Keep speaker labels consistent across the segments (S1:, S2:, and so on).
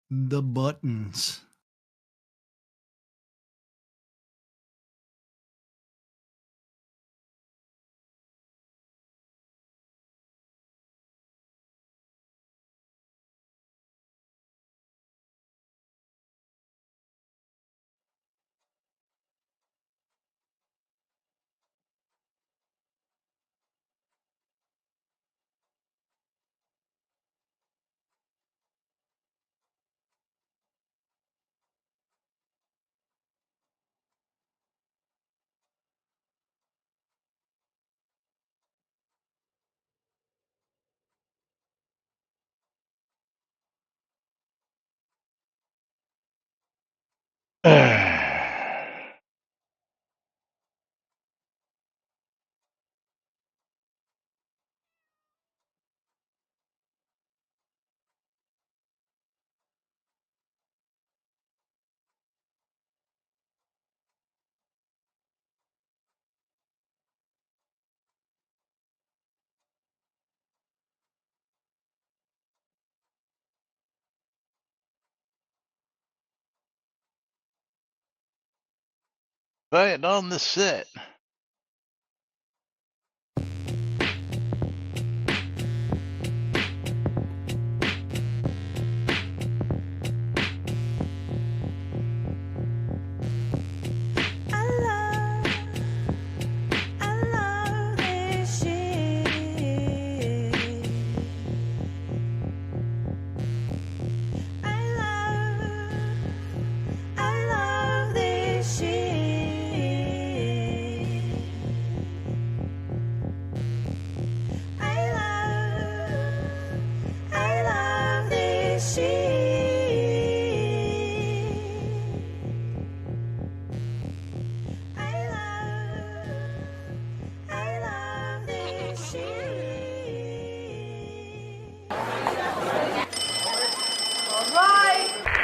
S1: The buttons.
S2: Right on the set.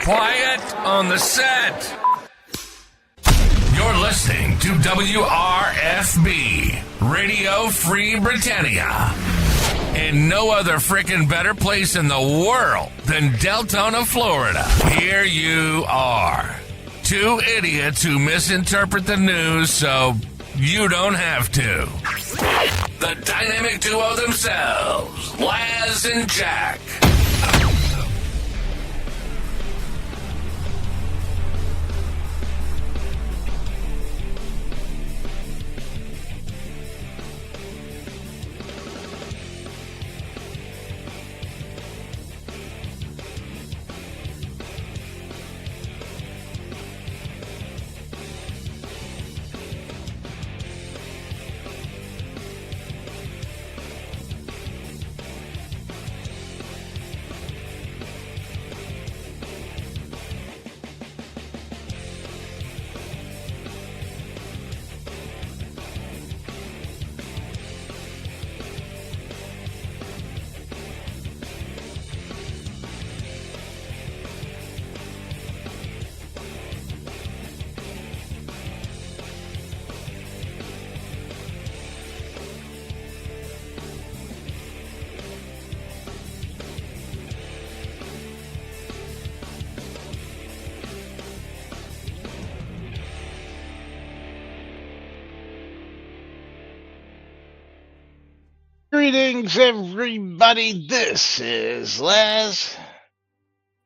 S3: Quiet on the set. You're listening to WRFB, Radio Free Britannia. And no other frickin' better place in the world than Deltona, Florida. Here you are. Two idiots who misinterpret the news so you don't have to. The dynamic duo themselves, Laz and Jack.
S2: Greetings, everybody. This is Laz.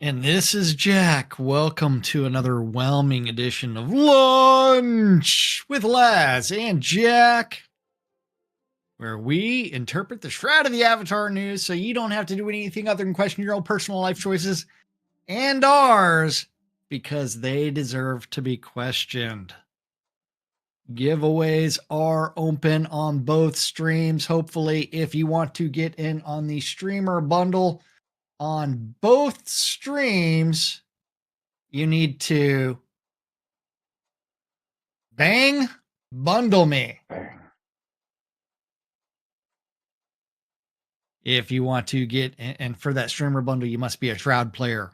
S1: And this is Jack. Welcome to another whelming edition of Lunch with Laz and Jack, where we interpret the Shroud of the Avatar news so you don't have to do anything other than question your own personal life choices and ours because they deserve to be questioned. Giveaways are open on both streams. Hopefully, if you want to get in on the streamer bundle on both streams, you need to bundle me. If you want to get, and for that streamer bundle, you must be a Shroud player.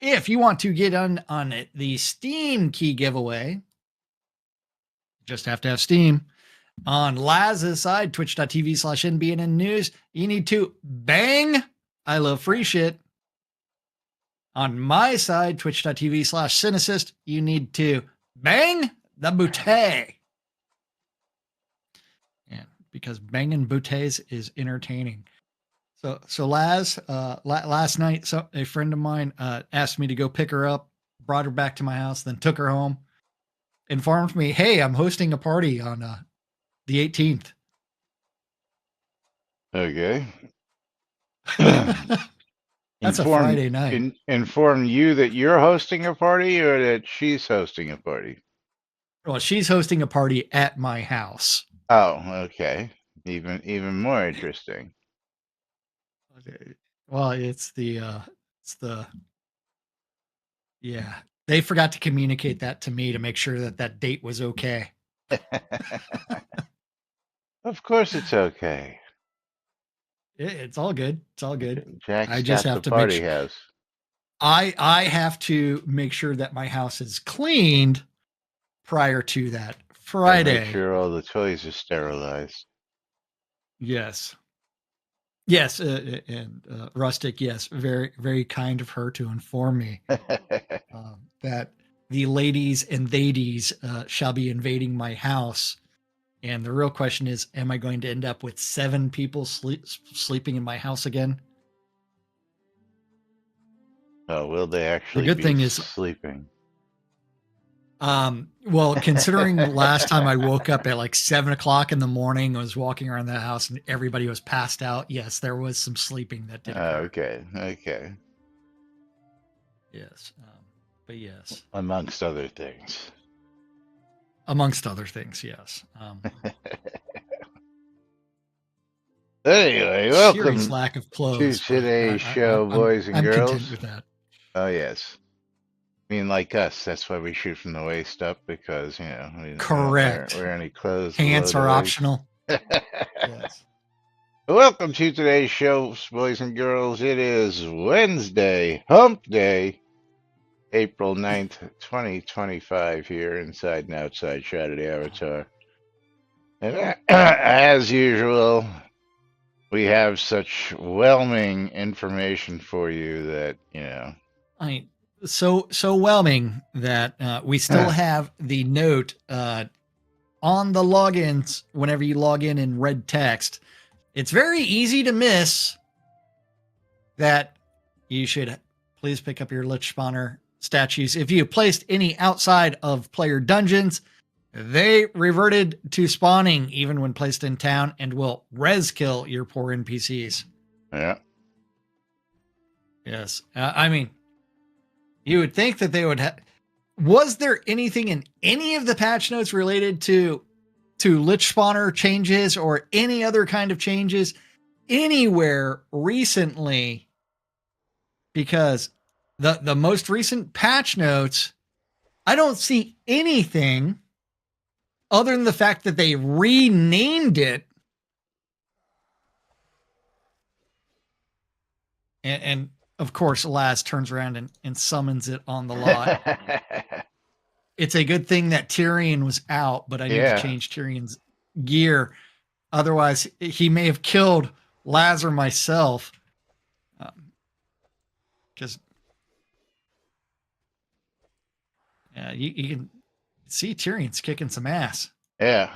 S1: If you want to get on the Steam key giveaway, just have to have Steam. On Laz's side, twitch.tv/NBNN news, you need to bang I love free shit On my side, twitch.tv/Cynicist, you need to bang the bootay. Yeah, because banging bootays is entertaining. So Laz, last night, a friend of mine asked me to go pick her up, brought her back to my house, then took her home, informed me, hey, I'm hosting a party on the 18th.
S2: Okay.
S1: That's a Friday night.
S2: Inform you that you're hosting a party or that she's hosting a party?
S1: Well, she's hosting a party at my house.
S2: Oh, okay. Even more interesting.
S1: Well, yeah. They forgot to communicate that to me to make sure that date was okay.
S2: Of course it's okay.
S1: It's all good. It's all good.
S2: Jack's
S1: I just
S2: got
S1: have
S2: the
S1: to make
S2: party
S1: sure.
S2: house.
S1: I have to make sure that my house is cleaned prior to that Friday.
S2: Make sure all the toys are sterilized.
S1: Yes. And Rustic, yes, very, very kind of her to inform me that the ladies and theydies shall be invading my house. And the real question is, am I going to end up with 7 people sleeping in my house again?
S2: Oh, will they actually
S1: The good thing is
S2: sleeping?
S1: Well, considering last time I woke up at like 7 o'clock in the morning, I was walking around the house and everybody was passed out. Yes, there was some sleeping that did occur.
S2: Okay.
S1: Yes. But yes.
S2: Amongst other things.
S1: Yes.
S2: Anyway, welcome
S1: serious lack of clothes
S2: to today's show, boys and girls.
S1: I'm content with that.
S2: Oh, yes. I mean, like us, that's why we shoot from the waist up, because,
S1: Correct.
S2: Wear any clothes.
S1: Pants are optional.
S2: Yes. Welcome to today's show, boys and girls. It is Wednesday, Hump Day, April 9th, 2025, here inside and outside Shroud of the Avatar. And as usual, we have such whelming information for you that,
S1: so whelming that we still have the note on the logins whenever you log in red text. It's very easy to miss that you should please pick up your Lich Spawner statues. If you placed any outside of player dungeons, they reverted to spawning even when placed in town and will res kill your poor NPCs.
S2: Yeah.
S1: Yes. I mean, you would think that they would have. Was there anything in any of the patch notes related to Lich Spawner changes or any other kind of changes anywhere recently? Because the most recent patch notes, I don't see anything other than the fact that they renamed it. And of course, Laz turns around and summons it on the lot. It's a good thing that Tyrion was out, but I need to change Tyrion's gear. Otherwise, he may have killed Laz or myself. Because you can see Tyrion's kicking some ass.
S2: Yeah.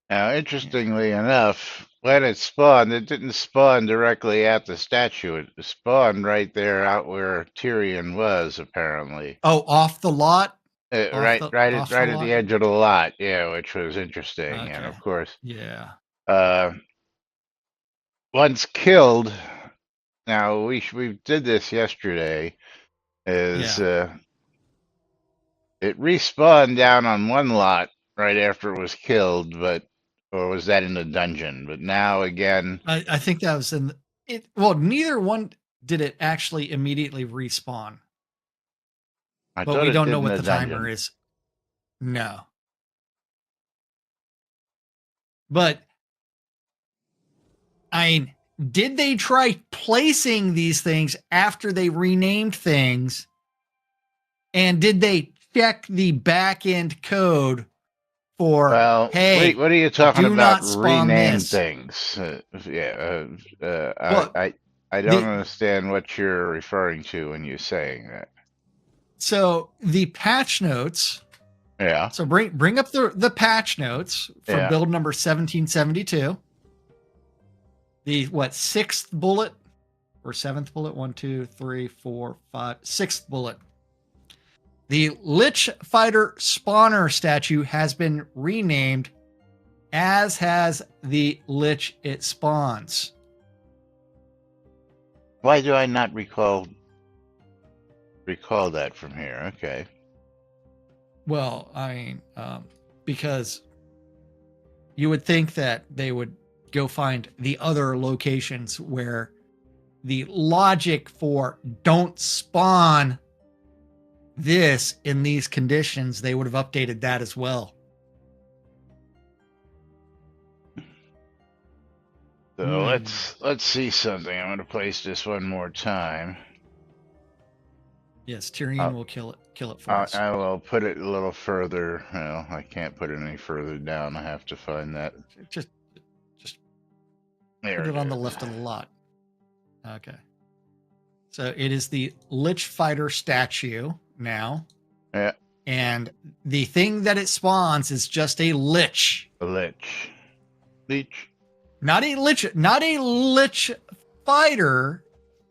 S2: Now, interestingly enough, when it spawned, it didn't spawn directly at the statue. It spawned right there out where Tyrion was, apparently.
S1: Oh, off the lot?
S2: Right at the edge of the lot, yeah, which was interesting. Okay. And of course, once killed, now we did this yesterday, it respawned down on one lot right after it was killed, or was that in the dungeon? But now again,
S1: I think that was in it. Well, neither one did it actually immediately respawn. But we don't know what the timer is. No. But I mean, did they try placing these things after they renamed things? And did they check the back end code for, hey,
S2: what are you talking about?
S1: Rename
S2: things. I don't understand what you're referring to when you're saying that.
S1: So the patch notes.
S2: Yeah.
S1: So bring up the patch notes for build number 1772. The sixth bullet or seventh bullet? 1, 2, 3, 4, 5, sixth bullet. The Lich Fighter spawner statue has been renamed, as has the Lich it spawns.
S2: Why do I not recall that from here? Okay.
S1: Well, I mean, because you would think that they would go find the other locations where the logic for don't spawn this in these conditions, they would have updated that as well.
S2: So let's see something. I'm going to place this one more time.
S1: Yes, Tyrion will kill it for us.
S2: I will put it a little further. Well, I can't put it any further down. I have to find that.
S1: Just
S2: there
S1: put it on the left of the lot. Okay. So it is the Lich Fighter statue now.
S2: Yeah.
S1: And the thing that it spawns is just a Lich.
S2: A Lich. Leech.
S1: Not a Lich fighter,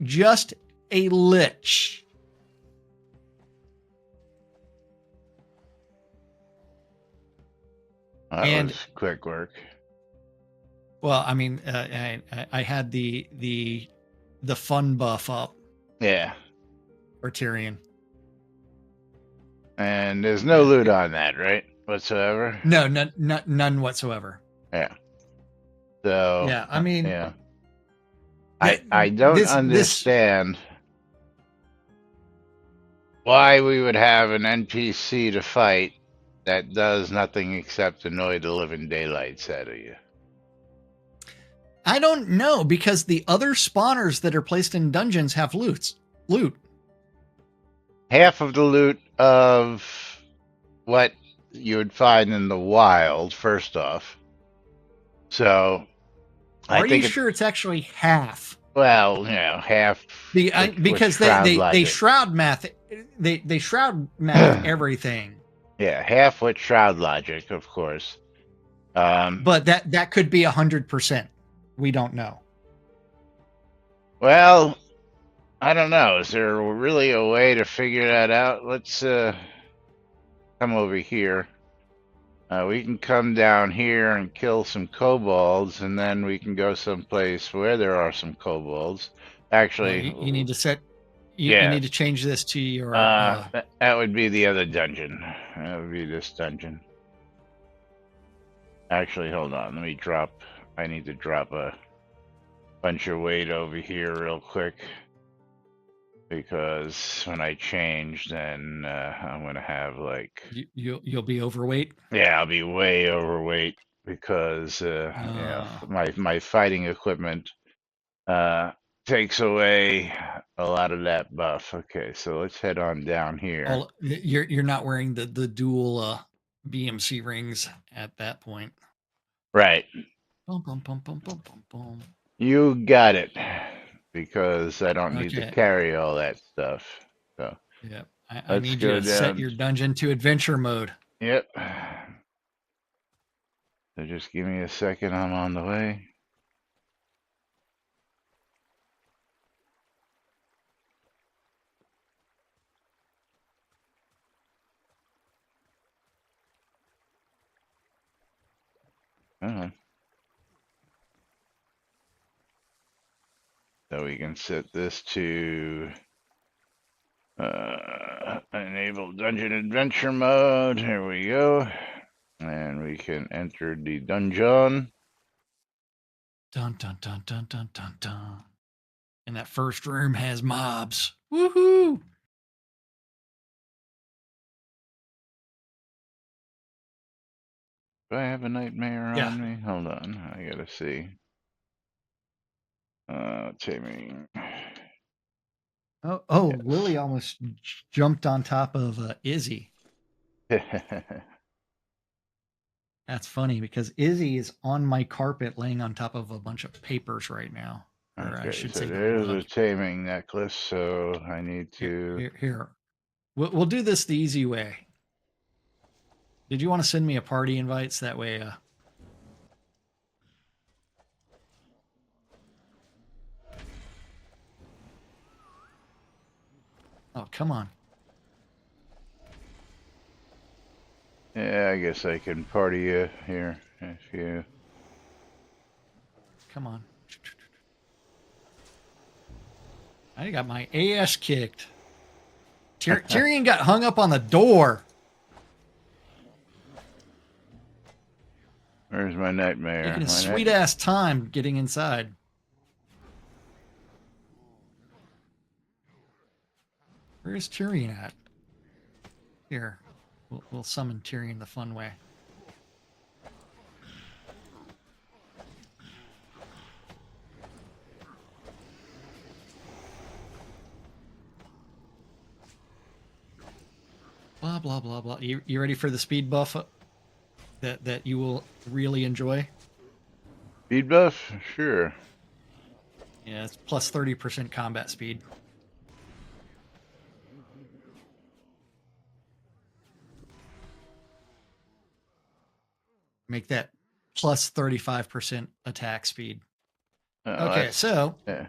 S1: just a Lich.
S2: That was quick work.
S1: Well, I mean, I had the fun buff up.
S2: Yeah.
S1: For Tyrion.
S2: And there's no loot on that, right? Whatsoever?
S1: No, none whatsoever.
S2: Yeah. So
S1: yeah, I mean,
S2: yeah. I don't understand why we would have an NPC to fight that does nothing except annoy the living daylights out of you.
S1: I don't know, because the other spawners that are placed in dungeons have loot.
S2: Half of the loot of what you would find in the wild, first off. So,
S1: are you sure it's actually half?
S2: Well, half.
S1: Because they shroud math. They shroud math everything.
S2: Yeah, half with shroud logic, of course.
S1: But that could be 100%. We don't know.
S2: Well, I don't know. Is there really a way to figure that out? Let's come over here. We can come down here and kill some kobolds, and then we can go someplace where there are some kobolds. Actually,
S1: you need to set. You need to change this to your.
S2: That would be the other dungeon. That would be this dungeon. Actually, hold on. Let me drop. I need to drop a bunch of weight over here real quick, because when I change, then I'm gonna have like
S1: you'll be overweight.
S2: Yeah, I'll be way overweight because my fighting equipment takes away a lot of that buff. Okay, so let's head on down here.
S1: You're not wearing the dual BMC rings at that point,
S2: right?
S1: Bum, bum, bum, bum, bum, bum, bum.
S2: You got it. Because I don't need to carry all that stuff. So
S1: yeah, I need you to set your dungeon to adventure mode.
S2: Yep. So just give me a second. I'm on the way. So we can set this to enable dungeon adventure mode. Here we go. And we can enter the dungeon.
S1: Dun, dun, dun, dun, dun, dun, dun. And that first room has mobs. Woohoo!
S2: Do I have a nightmare on me? Hold on. I gotta see. Taming.
S1: Oh, yes. Lily almost jumped on top of Izzy. That's funny because Izzy is on my carpet laying on top of a bunch of papers right now. Or I
S2: Okay,
S1: should
S2: so
S1: say the
S2: there's a
S1: rug.
S2: taming necklace, so I need to.
S1: Here. We'll do this the easy way. Did you want to send me a party invites that way? Oh, come on.
S2: Yeah, I guess I can party you here if you.
S1: Come on. I got my ass kicked. Tyrion got hung up on the door.
S2: Where's my nightmare?
S1: Taking a
S2: My
S1: sweet ass time getting inside. Where's Tyrion at? Here. We'll summon Tyrion the fun way. Blah, blah, blah, blah. You ready for the speed buff that you will really enjoy?
S2: Speed buff? Sure.
S1: Yeah, it's plus 30% combat speed. Make that plus 35% attack speed. Okay, so
S2: yeah.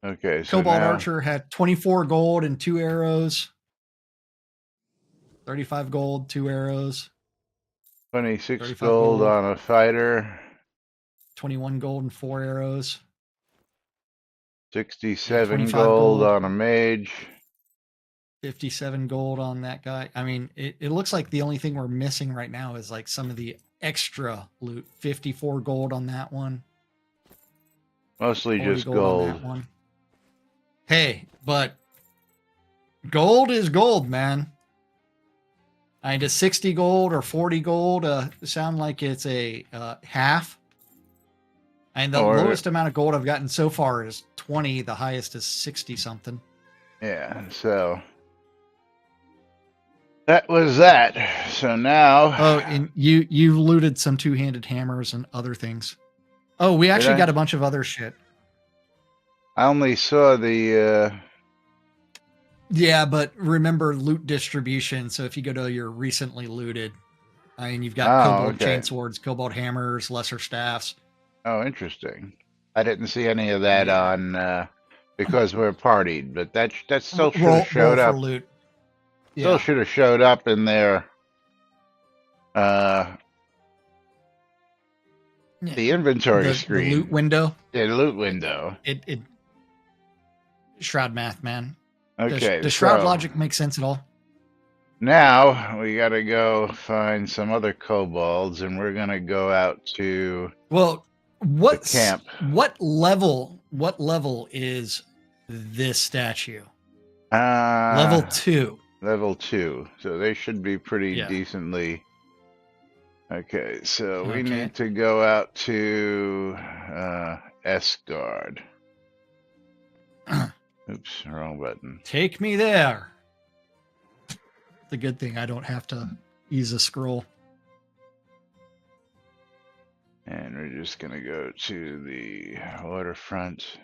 S2: Okay, so
S1: Cobalt
S2: now,
S1: Archer had 24 gold and 2 arrows. 35 gold, 2 arrows.
S2: 26
S1: 35
S2: gold
S1: gold.
S2: on a fighter.
S1: 21 gold and 4 arrows.
S2: 67
S1: 25
S2: gold
S1: gold.
S2: on a mage.
S1: 57 gold on that guy. I mean, it looks like the only thing we're missing right now is like some of the extra loot. 54 gold on that one.
S2: Mostly just
S1: On
S2: gold.
S1: that one. Hey, but gold is gold, man. I mean, does 60 gold or 40 gold sound like it's a half? And the lowest amount of gold I've gotten so far is 20. The highest is 60 something.
S2: Yeah, so that was that. So now.
S1: Oh, and you looted some two-handed hammers and other things. Oh, we actually got a bunch of other shit.
S2: I only saw the.
S1: Yeah, but remember loot distribution. So if you go to your recently looted, I mean, you've got cobalt chainswords, cobalt hammers, lesser staffs.
S2: Oh, interesting. I didn't see any of that on because we're partied, but that still should have showed up.
S1: Loot. Yeah.
S2: Still should have showed up in their the inventory screen.
S1: The loot window.
S2: Yeah, the loot window.
S1: It Shroud math, man.
S2: Okay.
S1: Does Shroud logic make sense at all?
S2: Now we gotta go find some other kobolds, and we're gonna go out to
S1: the
S2: camp.
S1: What level is this statue? Level 2.
S2: Level 2. So they should be pretty decently. Okay, so we need to go out to Esgard. Oops, wrong button.
S1: Take me there. It's a good thing I don't have to use a scroll.
S2: And we're just going to go to the waterfront.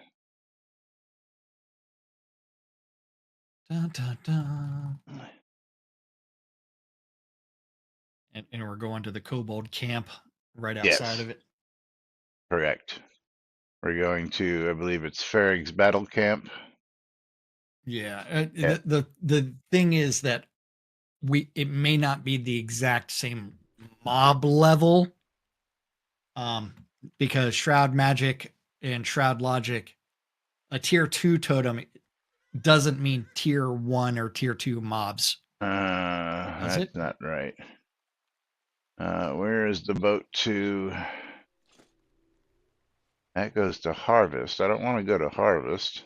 S1: Dun, dun, dun. And we're going to the kobold camp right outside of it.
S2: Correct. We're going to, I believe it's Farrag's battle camp.
S1: Yeah. The thing is that it may not be the exact same mob level, because Shroud magic and Shroud logic, a tier 2 totem doesn't mean tier 1 or tier 2 mobs.
S2: That's not right. Where is the boat to? That goes to Harvest. I don't want to go to Harvest.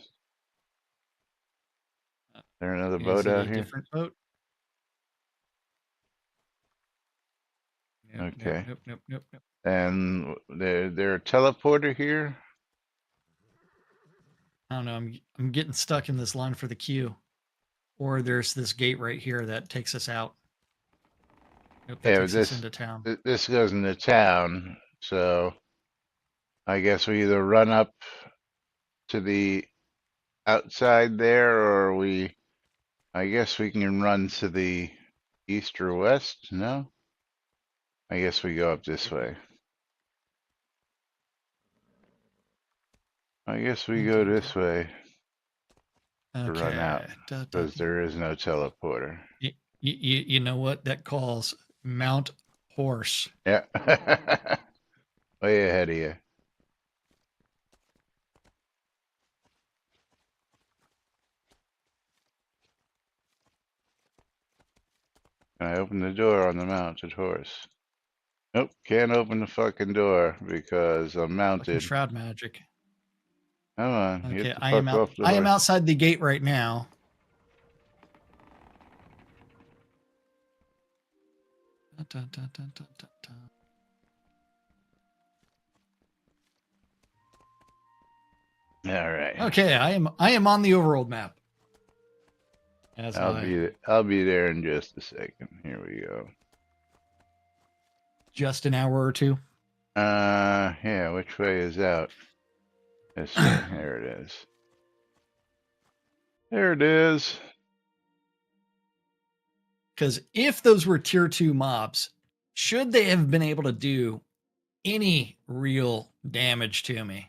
S2: Is there another boat out here?
S1: Different boat?
S2: Okay.
S1: Nope.
S2: And there a teleporter here?
S1: I don't know. I'm getting stuck in this line for the queue. Or there's this gate right here that takes us out. Nope, that takes us into town.
S2: This goes into town, so I guess we either run up to the outside there, or I guess we can run to the east or west. No? I guess we go up this way. I guess we go this way to run out,
S1: Okay.
S2: because there is no teleporter.
S1: You know what that calls Mount Horse.
S2: Yeah. Way ahead of you. Can I open the door on the mounted horse? Nope, can't open the fucking door because I'm
S1: Fucking
S2: mounted.
S1: shroud magic.
S2: Come on,
S1: Okay,
S2: get the
S1: I am
S2: fuck
S1: out.
S2: off the
S1: I am
S2: horse.
S1: outside the gate right now.
S2: All right.
S1: Okay, I am on the overworld map. As
S2: I'll be there in just a second. Here we go.
S1: just an hour or two.
S2: Yeah, which way is out? This way. There it is. There it is.
S1: Because if those were tier 2 mobs, should they have been able to do any real damage to me?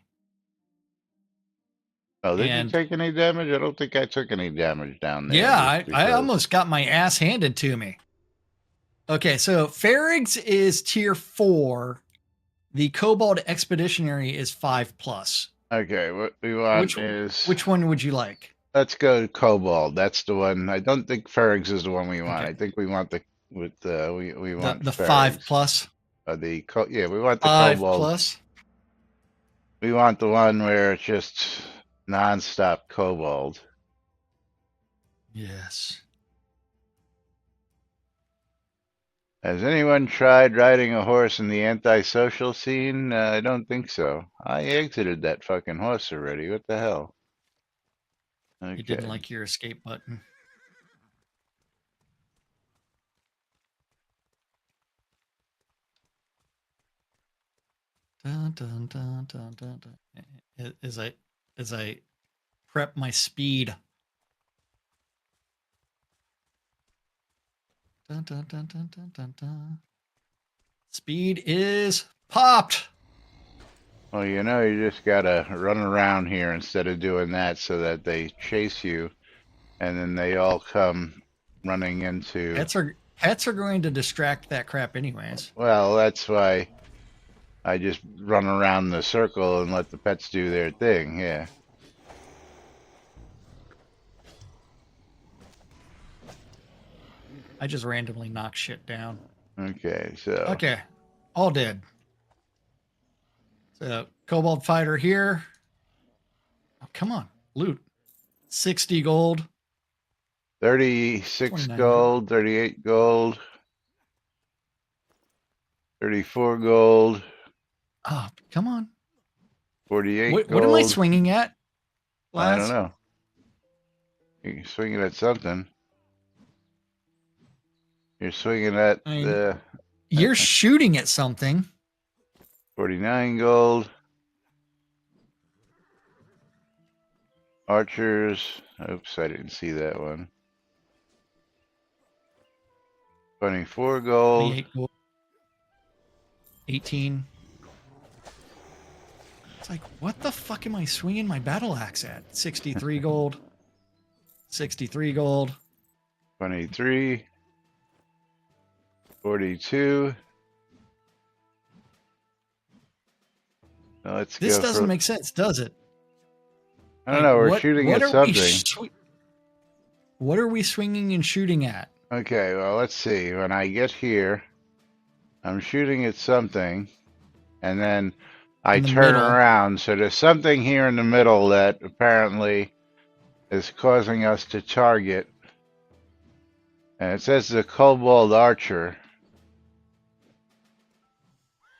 S2: Oh, did you
S1: And
S2: take any damage? I don't think I took any damage down there.
S1: yeah,
S2: just
S1: I
S2: because-
S1: almost got my ass handed to me. Okay, so Farig's is tier 4. The Kobold Expeditionary is 5+.
S2: Okay, what we want is...
S1: Which one would you like?
S2: Let's go Cobalt. That's the one. I don't think Ferrig's is the one we want.
S1: Okay.
S2: I think we want we want
S1: The
S2: Ferrig's.
S1: 5+.
S2: Yeah, we want the
S1: 5+.
S2: Cobalt. We want the one where it's just non-stop Cobalt.
S1: Yes.
S2: Has anyone tried riding a horse in the antisocial scene? I don't think so. I exited that fucking horse already. What the hell? Okay.
S1: You didn't like your escape button. Dun, dun, dun, dun, dun, dun. As I prep my speed. Dun, dun, dun, dun, dun, dun, dun. Speed is popped.
S2: Well, you just gotta run around here instead of doing that so that they chase you, and then they all come running into...
S1: Pets are going to distract that crap anyways.
S2: Well, that's why I just run around the circle and let the pets do their thing, yeah.
S1: I just randomly knock shit down.
S2: Okay, so...
S1: Okay, all dead. So, Kobold Fighter here. Oh, come on, loot. 60 gold.
S2: 36
S1: 29
S2: gold, 38 gold, 34 gold,
S1: Oh, come on.
S2: 48
S1: What
S2: gold.
S1: am I swinging at?
S2: I
S1: Laz?
S2: don't know. You're swinging at something. You're swinging at
S1: I mean,
S2: the
S1: You're shooting at something.
S2: 49 gold. Archers. Oops, I didn't see that one. 24 gold.
S1: 28 gold. 18. It's like, what the fuck am I swinging my battle axe at? 63 gold. 63 gold.
S2: 23. 42. Now let's
S1: This
S2: go
S1: doesn't
S2: for...
S1: make sense, does it?
S2: I don't know. We're shooting at something.
S1: What are we swinging and shooting at?
S2: Okay, well, let's see. When I get here, I'm shooting at something, and then I
S1: In the
S2: turn
S1: middle.
S2: around. So there's something here in the middle that apparently is causing us to target. And it says the Kobold Archer.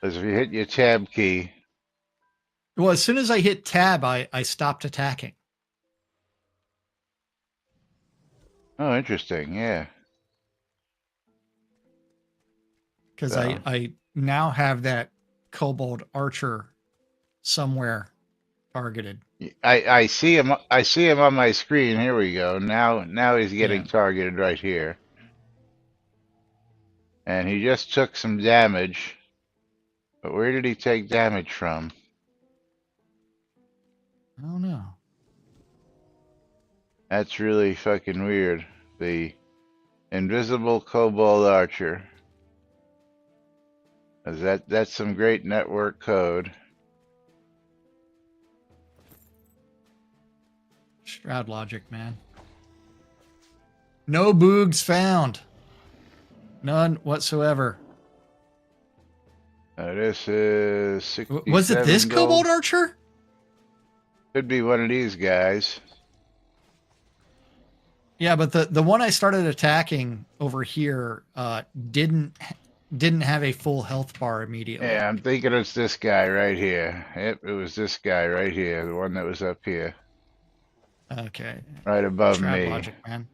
S2: As if you hit your tab key.
S1: Well, as soon as I hit tab, I stopped attacking.
S2: Oh, interesting. Yeah.
S1: Because
S2: So.
S1: I now have that Kobold Archer somewhere targeted.
S2: I see him. I see him on my screen. Here we go. Now he's getting targeted right here, and he just took some damage. But where did he take damage from?
S1: I don't know.
S2: That's really fucking weird. The invisible kobold archer. That's some great network code.
S1: Shroud logic, man. No boogs found. None whatsoever.
S2: This is 67
S1: Was it this
S2: gold.
S1: kobold archer?
S2: Could be one of these guys.
S1: Yeah, but the one I started attacking over here didn't have a full health bar immediately.
S2: Yeah, I'm thinking it's this guy right here. Yep, it was this guy right here, the one that was up here.
S1: Okay.
S2: Right above
S1: Shroud
S2: me.
S1: logic, man.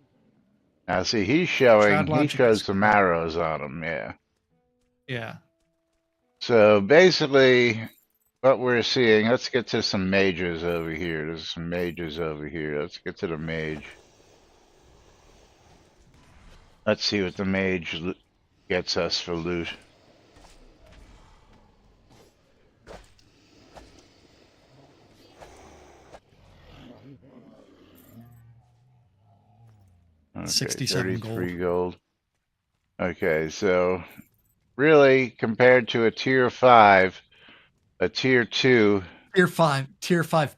S2: Now see, he's showing, he
S1: logic
S2: shows
S1: is-
S2: some arrows on him, yeah.
S1: Yeah.
S2: So basically, what we're seeing, let's get to some mages over here. There's some mages over here. Let's get to the mage. Let's see what the mage gets us for loot. Okay,
S1: 67
S2: 33 gold. Okay, so really compared to a tier 5, a tier 2,
S1: Tier 5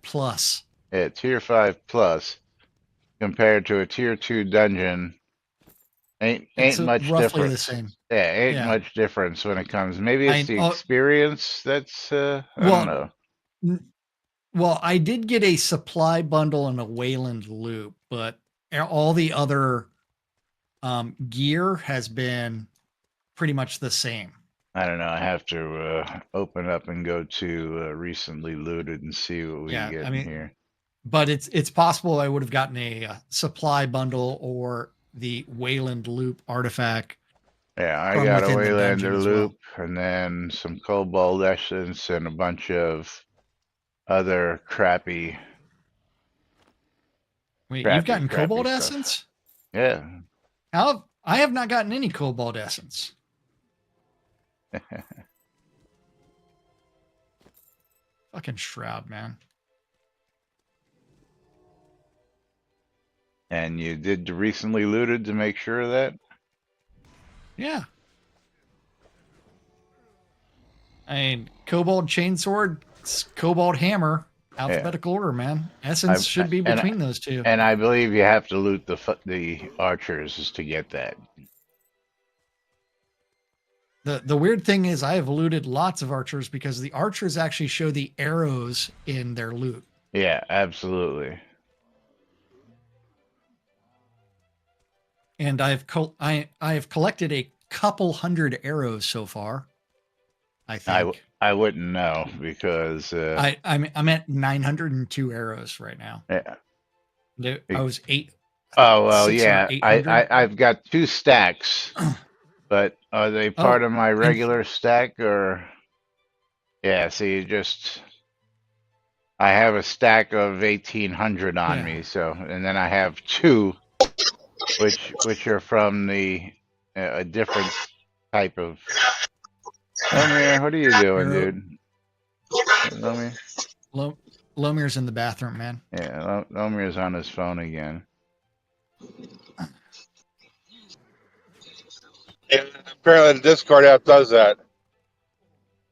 S1: plus.
S2: yeah, tier 5 plus compared to a tier 2 dungeon ain't
S1: It's
S2: much
S1: roughly
S2: difference.
S1: the same.
S2: Yeah, ain't
S1: Yeah.
S2: much difference when it comes. Maybe it's the experience that's I
S1: well,
S2: don't know.
S1: Well, I did get a supply bundle and a Wayland loop, but all the other gear has been pretty much the same.
S2: I don't know. I have to open up and go to recently looted and see what we get in here.
S1: But it's possible I would have gotten a supply bundle or the Wayland loop artifact.
S2: Yeah, I got a Waylander loop and then some Cobalt Essence and a bunch of other crappy.
S1: Wait, you've gotten Cobalt
S2: stuff.
S1: Essence?
S2: Yeah.
S1: I have not gotten any Cobalt Essence. Fucking Shroud, man.
S2: And you did recently looted to make sure of that?
S1: Yeah. I mean, Cobalt Chainsword, Cobalt Hammer, alphabetical order, man. Essence should be between those two.
S2: And I believe you have to loot the archers to get that.
S1: The weird thing is I have looted lots of archers because the archers actually show the arrows in their loot.
S2: Yeah, absolutely.
S1: And I have collected a couple hundred arrows so far. I think.
S2: I wouldn't know because
S1: I'm at 902 arrows right now.
S2: Yeah.
S1: I was 8.
S2: Oh well, yeah. I've got 2 stacks, but are they part of my regular stack or? Yeah. See, I have a stack of 1,800 on me, so and then I have 2, which are from a different type of. Lomir, what are you doing, dude? Lomir?
S1: Lomir's in the bathroom, man.
S2: Yeah, Lomir's on his phone again.
S4: Yeah, apparently the Discord app does that.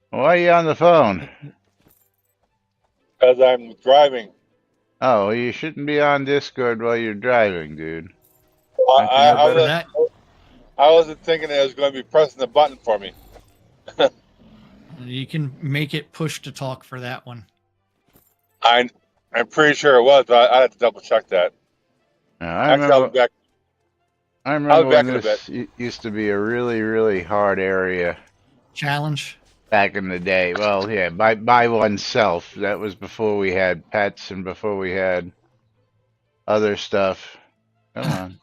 S2: Why are you on the phone?
S4: Because I'm driving.
S2: Oh, well, you shouldn't be on Discord while you're driving, dude.
S4: I wasn't thinking that it was going to be pressing the button for me.
S1: You can make it push to talk for that one.
S4: I'm pretty sure it was, but I have to double check that.
S2: I remember when this used to be a really, really hard area.
S1: Challenge?
S2: Back in the day. Well, yeah, by oneself. That was before we had pets and before we had other stuff. Come on.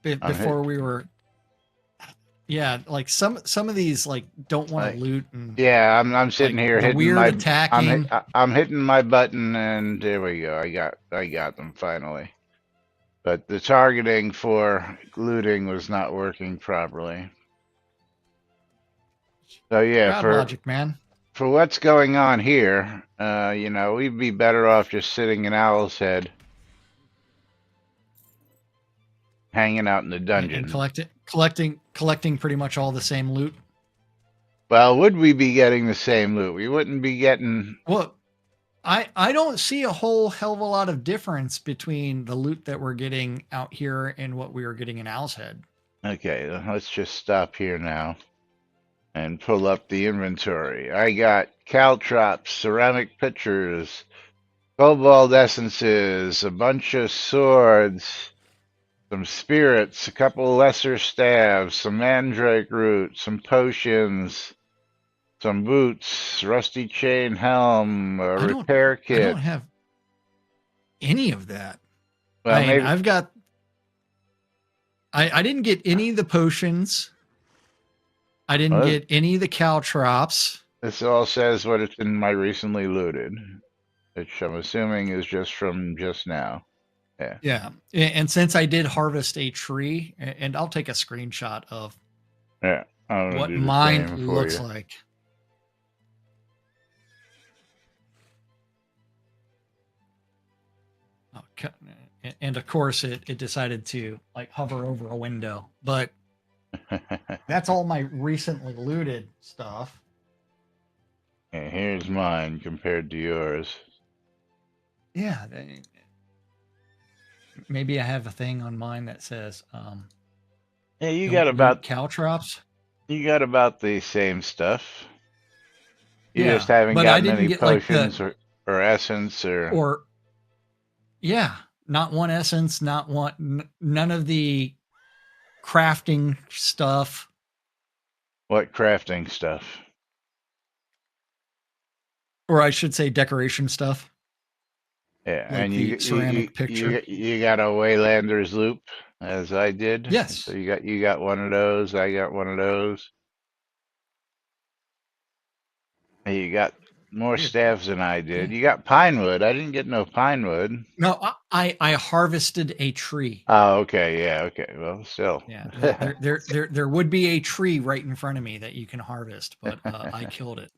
S1: Before we were... Yeah, like some of these like don't want to loot and
S2: yeah, I'm sitting
S1: like
S2: here
S1: the
S2: hitting
S1: weird
S2: my
S1: attacking.
S2: I'm hitting my button, and there we go. I got them finally. But the targeting for looting was not working properly. So yeah,
S1: Shroud logic, man.
S2: for what's going on here, you know, we'd be better off just sitting in Owl's Head, hanging out in the
S1: And
S2: dungeon.
S1: collecting pretty much all the same loot.
S2: Well, would we be getting the same loot? We wouldn't be getting.
S1: Well, I don't see a whole hell of a lot of difference between the loot that we're getting out here and what we were getting in Owl's Head.
S2: Okay, let's just stop here now and pull up the inventory. I got caltrops, ceramic pitchers, cobalt essences, a bunch of swords, some spirits, a couple lesser staves, some mandrake root, some potions, some boots, rusty chain helm, a repair
S1: I
S2: kit.
S1: don't have any of that.
S2: Well,
S1: I mean,
S2: maybe
S1: I've got. I didn't get any of the potions. I didn't get any of the caltrops.
S2: this all says what it's in my recently looted, which I'm assuming is just from just now. Yeah.
S1: Yeah. And since I did harvest a tree, and I'll take a screenshot of
S2: Yeah. I'm gonna
S1: what
S2: do the
S1: mine
S2: same for
S1: looks
S2: you.
S1: like. Oh, and of course it decided to like hover over a window, but that's all my recently looted stuff.
S2: And here's mine compared to yours.
S1: Yeah. Maybe I have a thing on mine that says
S2: Yeah, you
S1: don't
S2: got
S1: loot
S2: about
S1: caltrops.
S2: you got about the same stuff. You
S1: Yeah,
S2: just haven't
S1: but I
S2: gotten
S1: didn't
S2: any
S1: get like
S2: potions or essence
S1: or yeah, not one essence, not one none of the crafting stuff.
S2: what crafting stuff.
S1: Or I should say decoration stuff.
S2: Yeah,
S1: Like
S2: and
S1: the ceramic picture.
S2: you got a Waylander's loop, as I did.
S1: Yes.
S2: So you got one of those. I got one of those. And you got more staves than I did. You got pine wood. I didn't get no pine wood.
S1: No, I harvested a tree.
S2: Oh, okay, yeah, okay. Well, still.
S1: Yeah, there would be a tree right in front of me that you can harvest, but I killed it.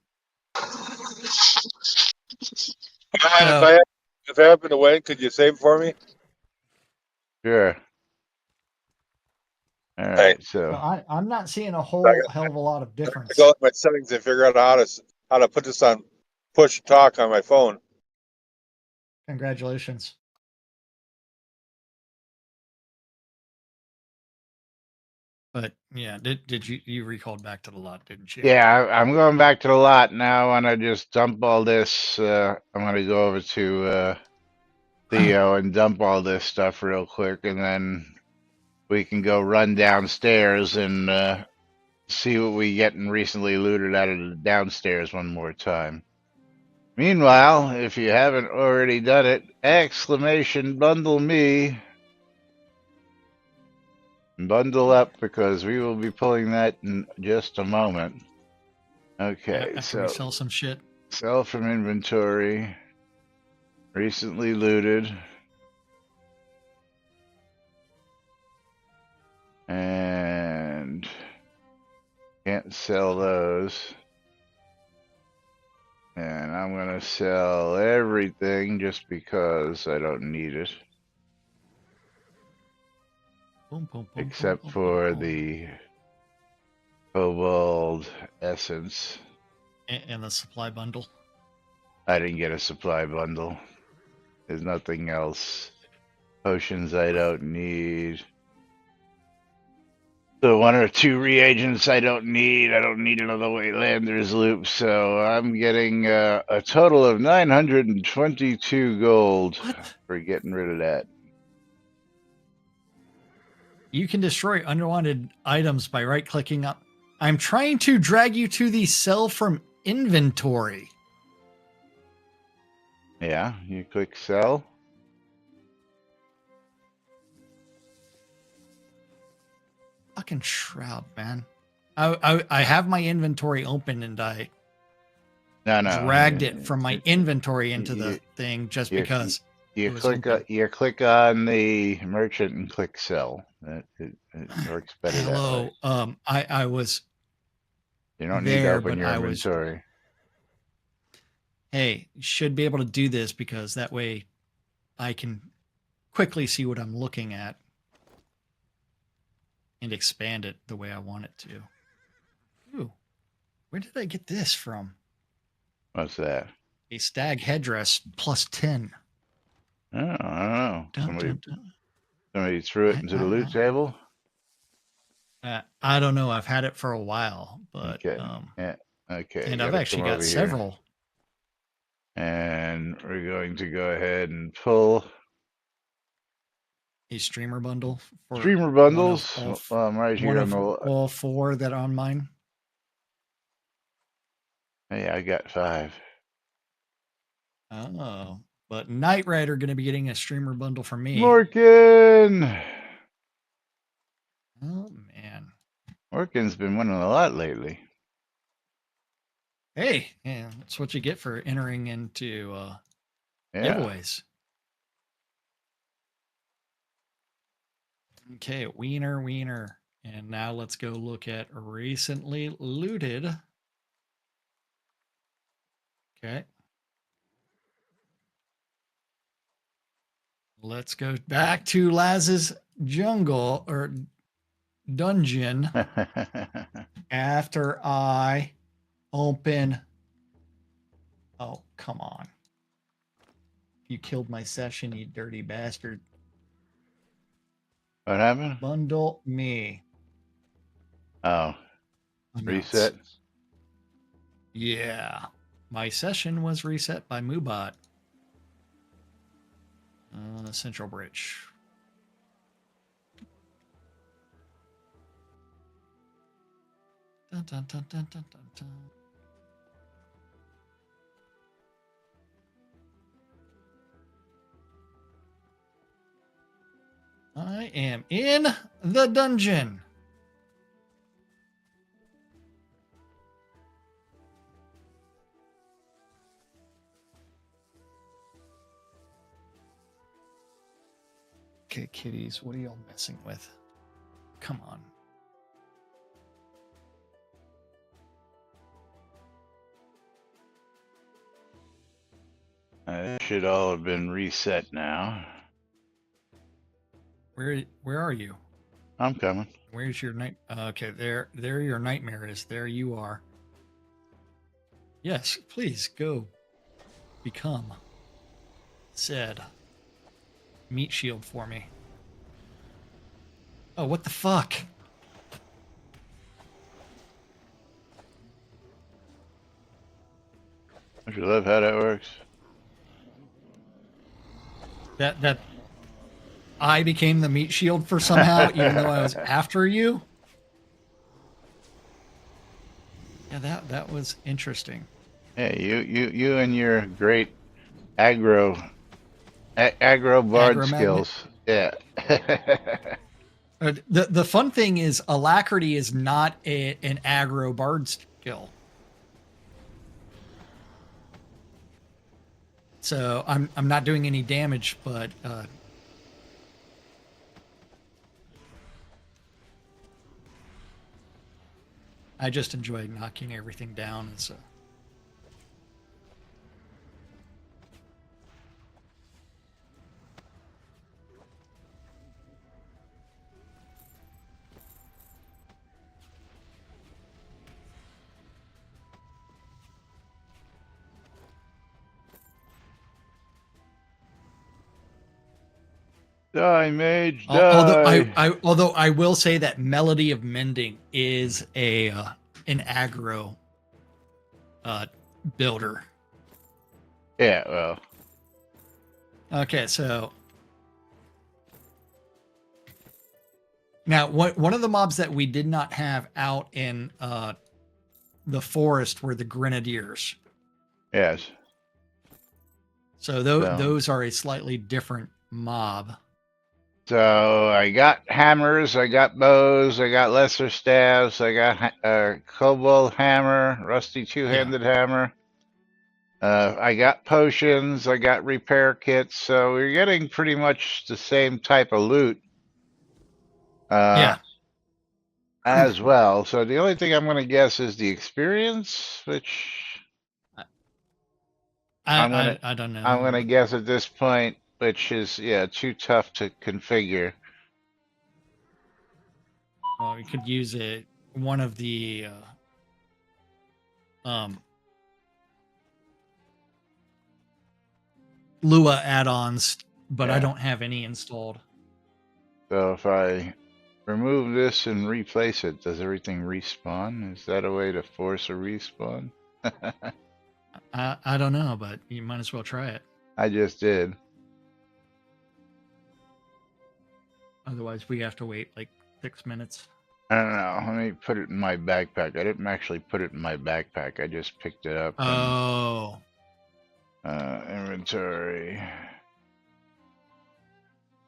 S4: If I happen to win, could you save for me?
S2: Sure. All right, so
S1: I'm not seeing a whole hell of a lot of difference.
S4: I go to my settings and figure out how to put this on push talk on my phone.
S1: Congratulations. But yeah, did you recalled back to the lot, didn't you?
S2: yeah, I'm going back to the lot now. I want to just dump all this. I'm going to go over to Theo and dump all this stuff real quick, and then we can go run downstairs and see what we getting recently looted out of the downstairs one more time. Meanwhile, if you haven't already done it, exclamation bundle me. Bundle up, because we will be pulling that in just a moment. Okay,
S1: After
S2: so
S1: we sell some shit.
S2: sell from inventory. Recently looted. And can't sell those. And I'm going to sell everything just because I don't need it.
S1: Boom, boom, boom,
S2: Except
S1: boom,
S2: for
S1: boom, boom.
S2: the cobalt essence.
S1: And the supply bundle.
S2: I didn't get a supply bundle. There's nothing else. Potions I don't need. The one or two reagents I don't need. I don't need another Waylander's loop. So I'm getting a total of 922 gold for getting rid of that.
S1: You can destroy unwanted items by right-clicking up. I'm trying to drag you to the sell from inventory.
S2: Yeah, you click sell.
S1: Fucking Shroud, man. I have my inventory open and I
S2: No.
S1: dragged it from my inventory into the thing just
S2: you-
S1: because
S2: You
S1: it was
S2: click
S1: open.
S2: you click on the merchant and click sell. It works better that way.
S1: Hello. I was
S2: You don't need to
S1: there,
S2: open
S1: but
S2: your
S1: I was,
S2: inventory.
S1: hey, should be able to do this because that way I can quickly see what I'm looking at and expand it the way I want it to. Ooh, where did I get this from?
S2: What's that?
S1: A stag headdress plus 10.
S2: Oh, I don't know.
S1: Dun, dun, dun.
S2: Somebody threw it into the loot table.
S1: I don't know. I've had it for a while, but
S2: Okay. Yeah. Okay.
S1: and I've actually got several.
S2: And we're going to go ahead and pull
S1: A streamer bundle for
S2: streamer bundles.
S1: I'm
S2: right here on the
S1: all 4 that are on mine.
S2: Yeah, I got 5.
S1: Oh, but Knight Rider going to be getting a streamer bundle from me.
S2: Morgan.
S1: Oh man,
S2: Morgan's been winning a lot lately.
S1: Hey, yeah, that's what you get for entering into giveaways. Okay, wiener. And now let's go look at recently looted. Okay. Let's go back to Laz's jungle or dungeon after I open. Oh, come on. You killed my session, you dirty bastard.
S2: What happened?
S1: Bundle me.
S2: Oh, reset?
S1: Yeah. My session was reset by Moobot. Central Bridge. Dun, dun, dun, dun, dun, dun, dun. I am in the dungeon. Okay, kitties, what are y'all messing with? Come on.
S2: It should all have been reset now.
S1: Where are you?
S2: I'm coming.
S1: Where's your night? Okay, there your nightmare is. There you are. Yes, please go become said meat shield for me. Oh, what the fuck?
S2: Don't you love how that works?
S1: That I became the meat shield for somehow, even though I was after you. Yeah, that was interesting.
S2: Yeah, you and your great aggro bard skills. Yeah.
S1: The fun thing is Alacrity is not an aggro bard skill. So I'm not doing any damage, but I just enjoy knocking everything down. So.
S2: Die, mage, die.
S1: Although I will say that Melody of Mending is an aggro builder.
S2: Yeah, well.
S1: Okay, so now one of the mobs that we did not have out in the forest were the Grenadiers.
S2: Yes.
S1: So those are a slightly different mob.
S2: So I got hammers, I got bows, I got lesser staves, I got cobalt hammer, rusty two-handed hammer. I got potions, I got repair kits, so we're getting pretty much the same type of loot as well. So the only thing I'm going to guess is the experience, which
S1: I don't know.
S2: I'm going to guess at this point, which is too tough to configure.
S1: Well, we could use one of the Lua add-ons, but I don't have any installed.
S2: So if I remove this and replace it, does everything respawn? Is that a way to force a respawn?
S1: I don't know, but you might as well try it.
S2: I just did.
S1: Otherwise, we have to wait like 6 minutes.
S2: I don't know. Let me put it in my backpack. I didn't actually put it in my backpack. I just picked it up.
S1: Oh.
S2: Inventory.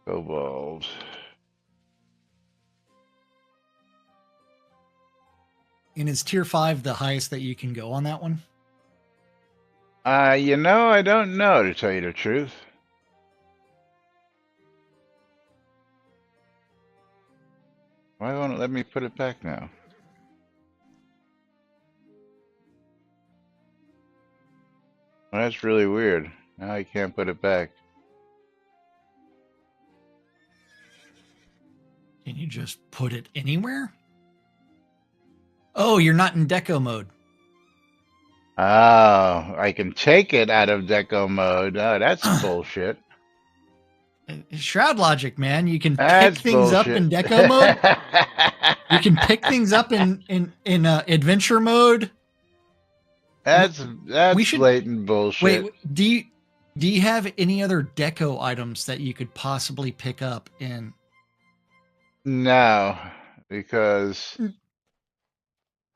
S2: Cobalt.
S1: And is tier 5 the highest that you can go on that one?
S2: You know, I don't know, to tell you the truth. Why won't it let me put it back now? Well, that's really weird. Now I can't put it back.
S1: Can you just put it anywhere? Oh, you're not in deco mode.
S2: Oh, I can take it out of deco mode. Oh, that's bullshit.
S1: Shroud logic, man. You can pick things up in deco mode. You can pick things up in adventure mode.
S2: That's blatant bullshit.
S1: Wait, do you have any other deco items that you could possibly pick up in?
S2: No, because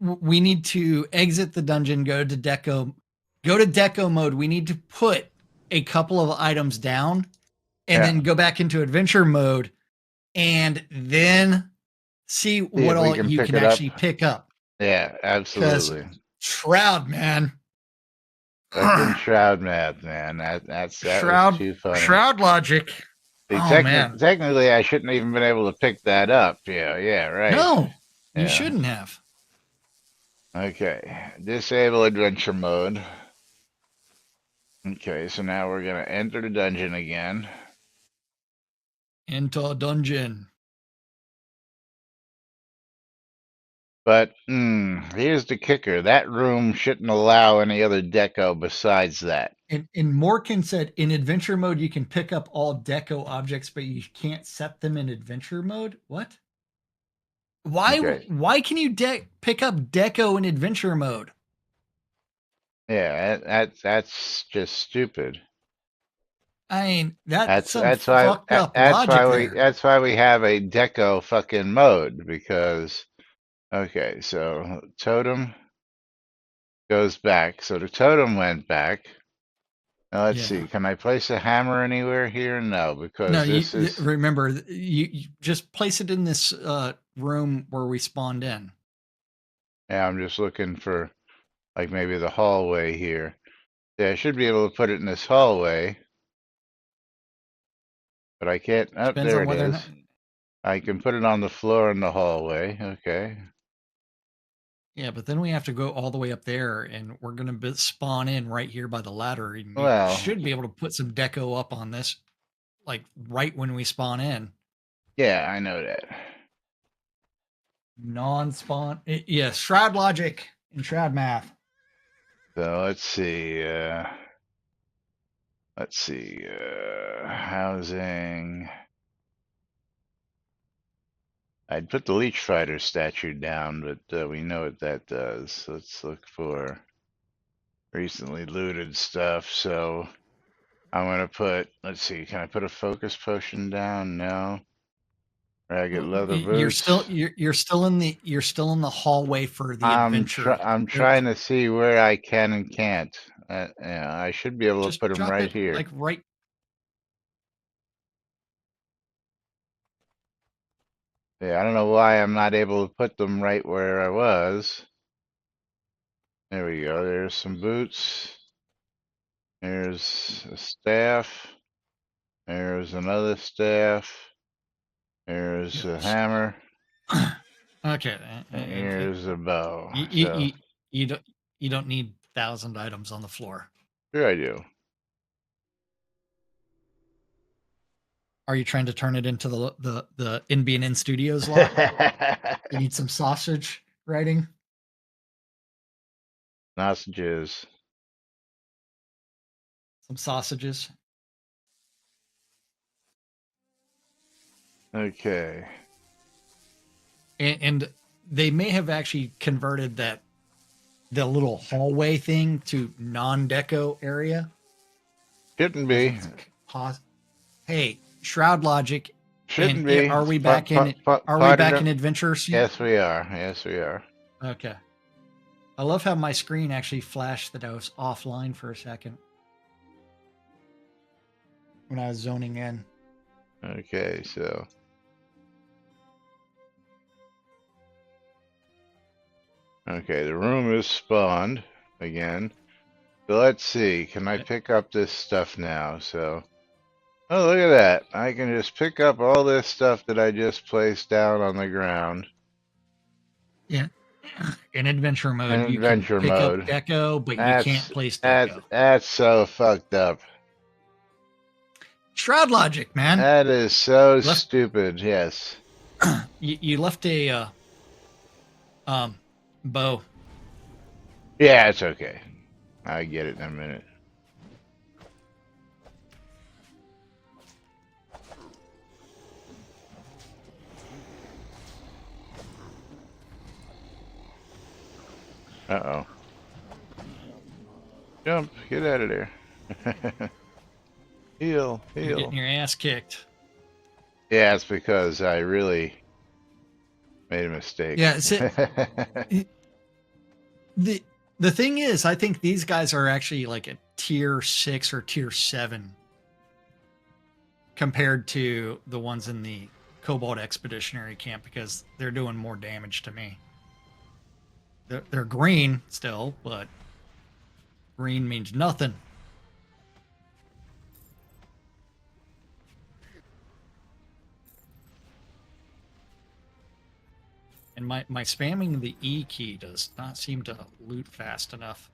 S1: we need to exit the dungeon, go to deco mode. We need to put a couple of items down and then go back into adventure mode and then see what all you can actually pick up.
S2: Yeah, absolutely.
S1: Shroud, man.
S2: Fucking Shroud math, man. That
S1: Shroud,
S2: was too funny.
S1: Shroud logic.
S2: See, technically, I shouldn't even been able to pick that up. Yeah, right.
S1: No, you shouldn't have.
S2: Okay, disable adventure mode. Okay, so now we're going to enter the dungeon again.
S1: Enter dungeon.
S2: But here's the kicker. That room shouldn't allow any other deco besides that.
S1: And Morkin said in adventure mode, you can pick up all deco objects, but you can't set them in adventure mode. What? Why can you pick up deco in adventure mode?
S2: Yeah, that's just stupid.
S1: I mean, that's
S2: fucked
S1: up logic.
S2: That's why we have a deco fucking mode, because okay, so totem goes back. So the totem went back. Now let's see. Can I place a hammer anywhere here? No, because
S1: remember, you just place it in this room where we spawned in.
S2: Yeah, I'm just looking for like maybe the hallway here. Yeah, I should be able to put it in this hallway. But I can't. Oh, there it is. I can put it on the floor in the hallway. Okay.
S1: Yeah, but then we have to go all the way up there, and we're going to spawn in right here by the ladder. And you should be able to put some deco up on this, like right when we spawn in.
S2: Yeah, I know that.
S1: Non-spawn. Yeah, Shroud logic and Shroud math.
S2: So let's see. Housing. I'd put the Leech Fighter statue down, but we know what that does. Let's look for recently looted stuff. So I'm going to put, let's see, can I put a focus potion down? No. Ragged leather boots.
S1: You're still in the hallway for the adventure.
S2: I'm trying to see where I can and can't. I should be able to put them right here.
S1: Like right.
S2: Yeah, I don't know why I'm not able to put them right where I was. There we go. There's some boots. There's a staff. There's another staff. There's a hammer.
S1: Okay.
S2: And here's a bow.
S1: You don't need 1,000 items on the floor.
S2: Sure I do.
S1: Are you trying to turn it into the NBNN Studios lot? You need some sausage writing?
S2: Sausages.
S1: Some sausages.
S2: Okay.
S1: And they may have actually converted the little hallway thing to non-deco area.
S2: Shouldn't be.
S1: Hey, Shroud logic.
S2: Shouldn't be.
S1: Are we back in adventure scene?
S2: Yes, we are. Yes, we are.
S1: Okay. I love how my screen actually flashed that I was offline for a second when I was zoning in.
S2: Okay, so. Okay, the room is spawned again. So let's see. Can I pick up this stuff now? So, oh, look at that. I can just pick up all this stuff that I just placed down on the ground.
S1: Yeah. In adventure mode,
S2: in
S1: you
S2: adventure
S1: can pick
S2: mode.
S1: up deco, but you can't place deco.
S2: That's so fucked up.
S1: Shroud logic, man.
S2: That is so stupid. Yes.
S1: You left a bow.
S2: Yeah, it's okay. I get it in a minute. Uh-oh. Jump. Get out of there. Heal.
S1: You're getting your ass kicked.
S2: Yeah, it's because I really made a mistake.
S1: Yeah. The thing is, I think these guys are actually like a tier 6 or tier 7 compared to the ones in the Cobalt Expeditionary Camp because they're doing more damage to me. They're green still, but green means nothing. And my spamming the E key does not seem to loot fast enough.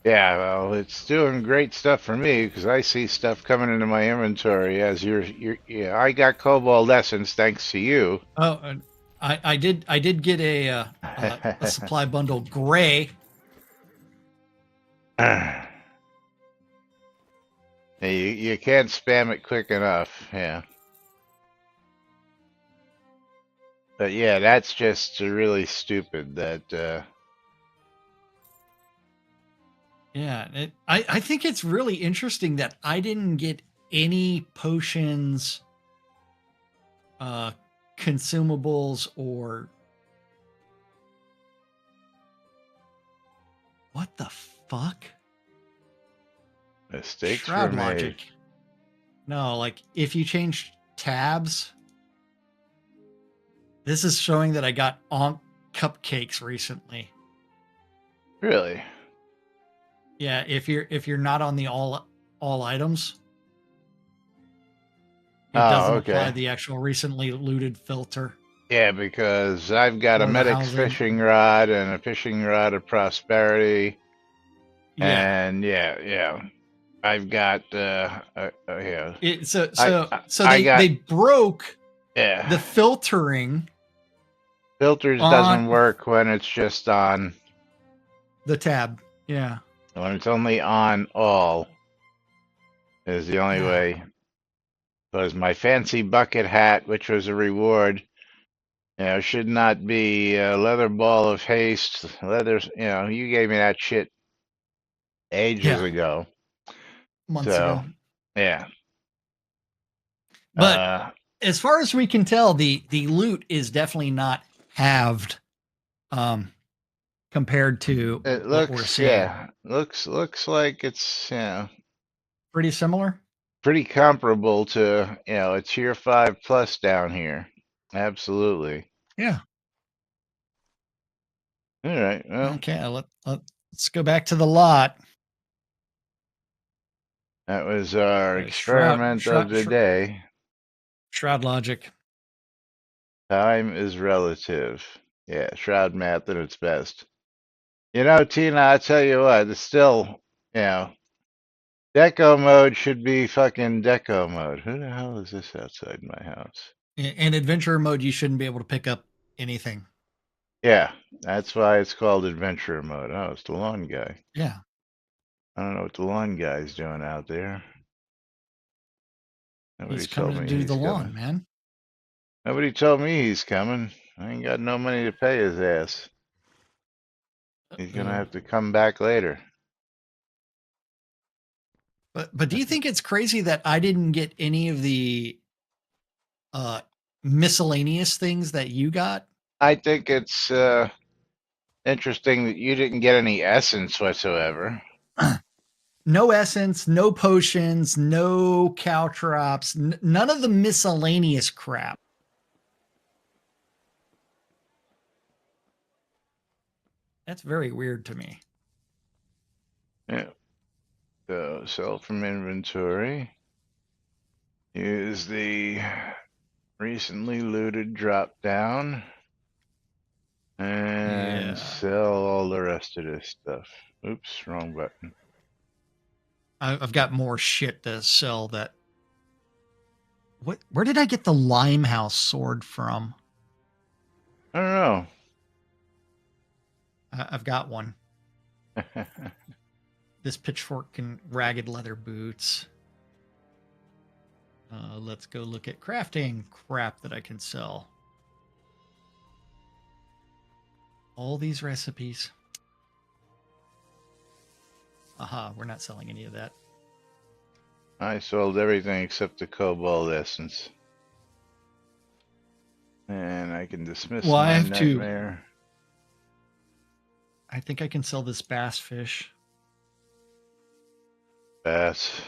S2: Yeah, well, it's doing great stuff for me because I see stuff coming into my inventory as yeah, I got Cobalt Essence thanks to you.
S1: Oh, I did get a supply bundle gray.
S2: You can't spam it quick enough, yeah. But yeah, that's just really stupid that
S1: Yeah, I think it's really interesting that I didn't get any potions, consumables, or what the fuck?
S2: mistakes
S1: Shroud
S2: were made.
S1: logic. No, like if you change tabs, this is showing that I got Onk cupcakes recently.
S2: Really?
S1: Yeah, if you're not on the all items, it doesn't apply the actual recently looted filter.
S2: Yeah, because I've got a medic's fishing rod and a fishing rod of prosperity. Yeah. And yeah. I've got yeah.
S1: They broke the filtering.
S2: Filters doesn't work when it's just on
S1: the tab. Yeah.
S2: When it's only on all is the only way. Because my fancy bucket hat, which was a reward, should not be a leather ball of haste. You gave me that shit ages ago.
S1: Months ago.
S2: Yeah.
S1: But as far as we can tell, the loot is definitely not halved compared to what we're seeing.
S2: Yeah. Looks like it's
S1: pretty similar.
S2: pretty comparable to, a tier 5 plus down here. Absolutely.
S1: Yeah.
S2: All right. Well,
S1: Okay. Let's go back to the lot.
S2: that was our
S1: Shroud,
S2: experiment of
S1: shroud,
S2: the day.
S1: shroud logic.
S2: Time is relative. Yeah, Shroud math at its best. Tina, I tell you what, it's still, deco mode should be fucking deco mode. Who the hell is this outside my house?
S1: In adventure mode, you shouldn't be able to pick up anything.
S2: Yeah, that's why it's called adventure mode. Oh, it's the lawn guy.
S1: Yeah.
S2: I don't know what the lawn guy's doing out there. Nobody
S1: He's
S2: told
S1: coming to
S2: me
S1: do the
S2: he's
S1: lawn,
S2: coming.
S1: man.
S2: Nobody told me he's coming. I ain't got no money to pay his ass. He's gonna have to come back later.
S1: But do you think it's crazy that I didn't get any of the miscellaneous things that you got?
S2: I think it's interesting that you didn't get any essence whatsoever.
S1: No essence, no potions, no caltrops, none of the miscellaneous crap. That's very weird to me.
S2: Yeah. So sell from inventory. Use the recently looted drop down. And sell all the rest of this stuff. Oops, wrong button.
S1: I've got more shit to sell that. Where did I get the Limehouse sword from?
S2: I don't know.
S1: I've got one. This pitchfork and ragged leather boots. Let's go look at crafting crap that I can sell. All these recipes. Aha, we're not selling any of that.
S2: I sold everything except the cobalt essence. And I can dismiss
S1: Well,
S2: my
S1: I have
S2: nightmare.
S1: I think I can sell this bass fish.
S2: Bass.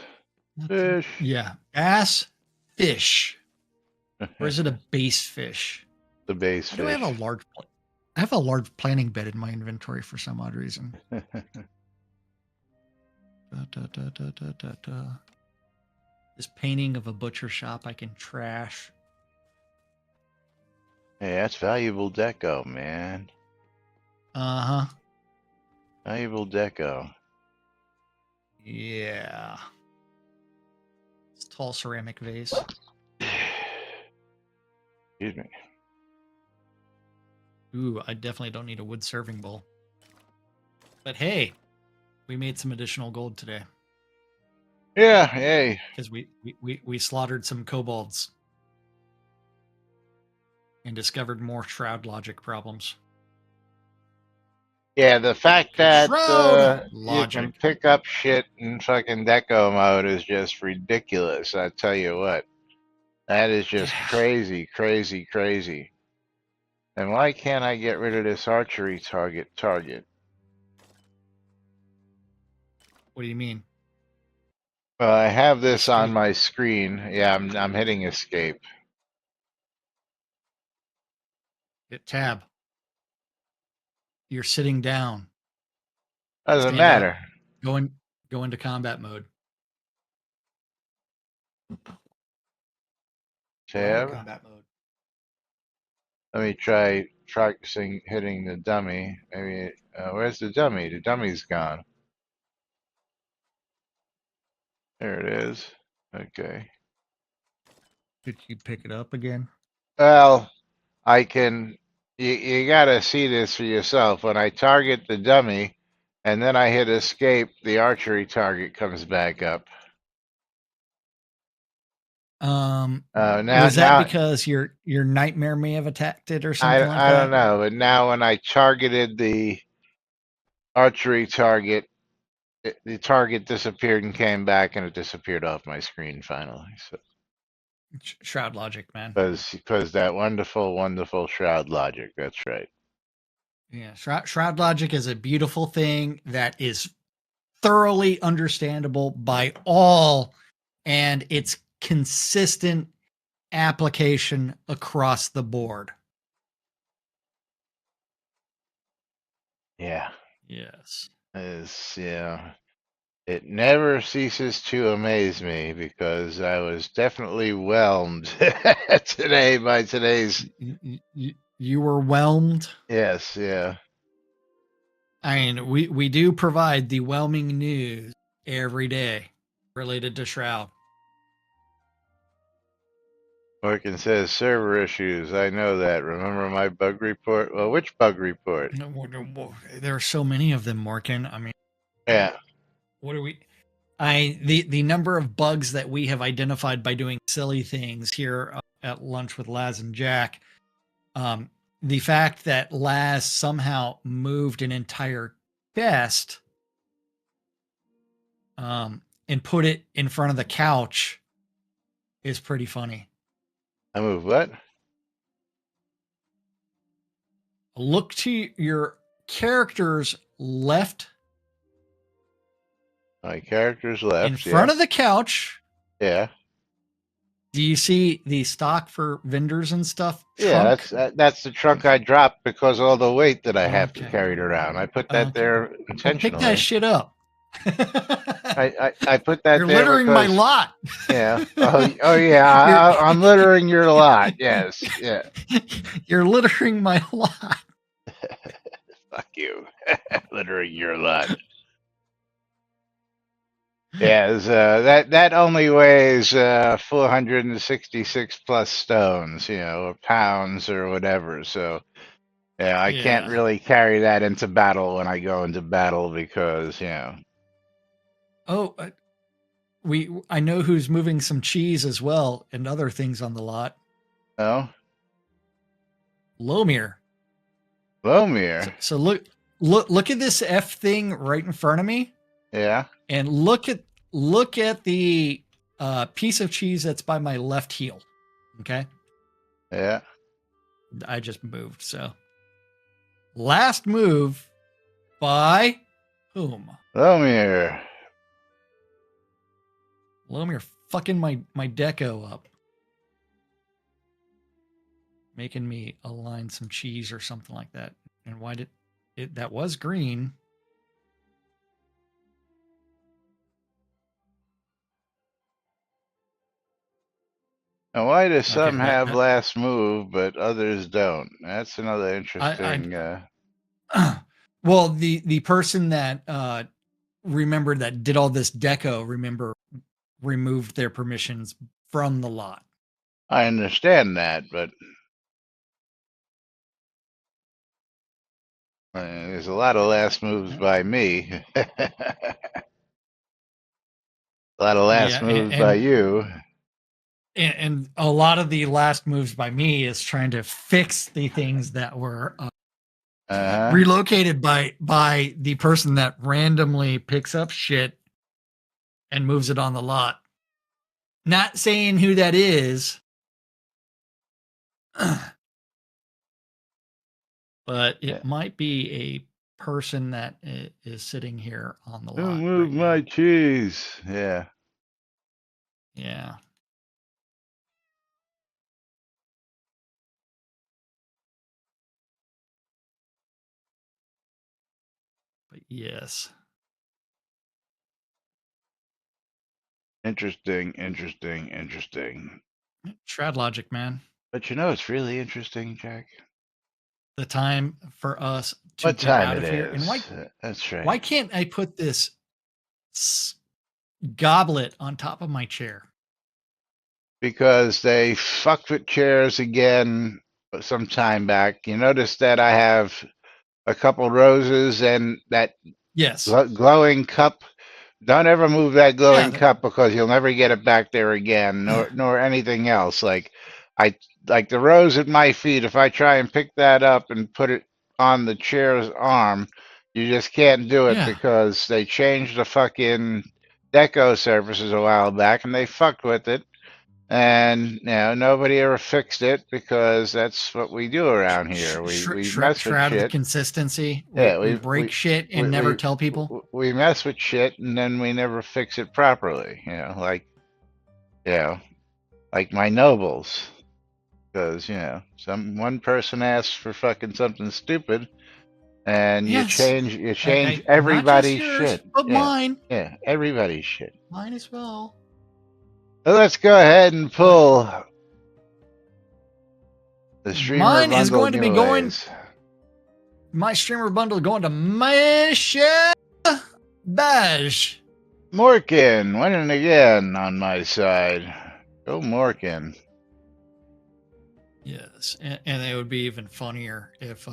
S2: Fish.
S1: Yeah, bass fish. Or is it a base fish?
S2: The base
S1: Why
S2: fish.
S1: do I have a large planting bed in my inventory for some odd reason. This painting of a butcher shop I can trash.
S2: Hey, that's valuable deco, man.
S1: Uh-huh.
S2: Valuable deco.
S1: Yeah. It's tall ceramic vase.
S2: Excuse me.
S1: Ooh, I definitely don't need a wood serving bowl. But hey, we made some additional gold today.
S2: Yeah, hey.
S1: Because we slaughtered some kobolds. And discovered more Shroud logic problems.
S2: Yeah, the fact that you can
S1: logic.
S2: pick up shit in fucking deco mode is just ridiculous. I tell you what. That is just crazy, crazy, crazy. And why can't I get rid of this archery target?
S1: What do you mean?
S2: Well, I have this on my screen. Yeah, I'm hitting escape.
S1: Hit tab. You're sitting down.
S2: Doesn't matter.
S1: Go into combat mode.
S2: Tab.
S1: Combat mode.
S2: Let me try practicing hitting the dummy. Maybe where's the dummy? The dummy's gone. There it is. Okay.
S1: Did you pick it up again?
S2: Well, I can. You gotta see this for yourself. When I target the dummy, and then I hit escape, the archery target comes back up.
S1: Was that because your nightmare may have attacked it or something like that?
S2: I don't know, but now when I targeted the archery target, the target disappeared and came back, and it disappeared off my screen finally. So
S1: Shroud logic, man.
S2: Because that wonderful, wonderful Shroud logic. That's right.
S1: Yeah, Shroud logic is a beautiful thing that is thoroughly understandable by all and it's consistent application across the board.
S2: Yeah.
S1: Yes.
S2: It never ceases to amaze me because I was definitely whelmed today by today's.
S1: You were whelmed?
S2: Yes, yeah.
S1: I mean, we do provide the whelming news every day related to Shroud.
S2: Morgan says server issues. I know that. Remember my bug report? Well, which bug report?
S1: There are so many of them, Morgan. I mean,
S2: Yeah.
S1: what are we? The number of bugs that we have identified by doing silly things here at lunch with Laz and Jack. The fact that Laz somehow moved an entire chest and put it in front of the couch is pretty funny.
S2: I moved what?
S1: Look to your character's left.
S2: My character's left.
S1: In front of the couch.
S2: Yeah.
S1: Do you see the stock for vendors and stuff?
S2: Yeah, that's the trunk I dropped because of all the weight that I have to carry it around. I put that there intentionally.
S1: Pick that shit up.
S2: I put that
S1: You're
S2: there
S1: littering my lot.
S2: Yeah. Oh yeah. I'm littering your lot. Yes. Yeah.
S1: You're littering my lot.
S2: Fuck you. Littering your lot. Yeah, that only weighs 466 plus stones, or pounds or whatever. So, yeah, I can't really carry that into battle when I go into battle because,
S1: Oh, I know who's moving some cheese as well and other things on the lot.
S2: Oh,
S1: Lomir.
S2: So
S1: look at this F thing right in front of me.
S2: Yeah.
S1: And look at the piece of cheese that's by my left heel. Okay.
S2: Yeah.
S1: I just moved. So last move by whom?
S2: Lomir
S1: fucking my deco up. Making me align some cheese or something like that. And why did it that was green?
S2: Now, why do some have last move, but others don't? That's another interesting.
S1: Well, the person that remembered that did all this deco, removed their permissions from the lot.
S2: I understand that, but there's a lot of last moves by me. A lot of last moves by you.
S1: And a lot of the last moves by me is trying to fix the things that were relocated by the person that randomly picks up shit and moves it on the lot. Not saying who that is, but it might be a person that is sitting here on the lot.
S2: Don't move my cheese. Yeah.
S1: Yeah. But yes.
S2: Interesting.
S1: Shroud logic, man.
S2: But it's really interesting, Jack.
S1: The time for us to get out of here. And why?
S2: That's right.
S1: Why can't I put this goblet on top of my chair?
S2: Because they fucked with chairs again some time back. You notice that I have a couple roses and that glowing cup. Don't ever move that glowing cup because you'll never get it back there again, nor anything else. Like the rose at my feet, if I try and pick that up and put it on the chair's arm, you just can't do it because they changed the fucking deco surfaces a while back and they fucked with it. And nobody ever fixed it because that's what we do around here. We mess with shit.
S1: Consistency. We break shit and never tell people.
S2: We mess with shit and then we never fix it properly. You know, like my nobles. Because, one person asks for fucking something stupid, and you
S1: Yes.
S2: change
S1: Not just
S2: everybody's
S1: yours,
S2: shit.
S1: but
S2: Yeah,
S1: mine.
S2: yeah, everybody's shit.
S1: Mine as well.
S2: So let's go ahead and
S1: But
S2: pull the streamer
S1: mine is
S2: bundle
S1: going to be going.
S2: giveaways.
S1: My streamer bundle going to Michelle Beige.
S2: Morkin winning again on my side. Go Morkin.
S1: Yes, and it would be even funnier if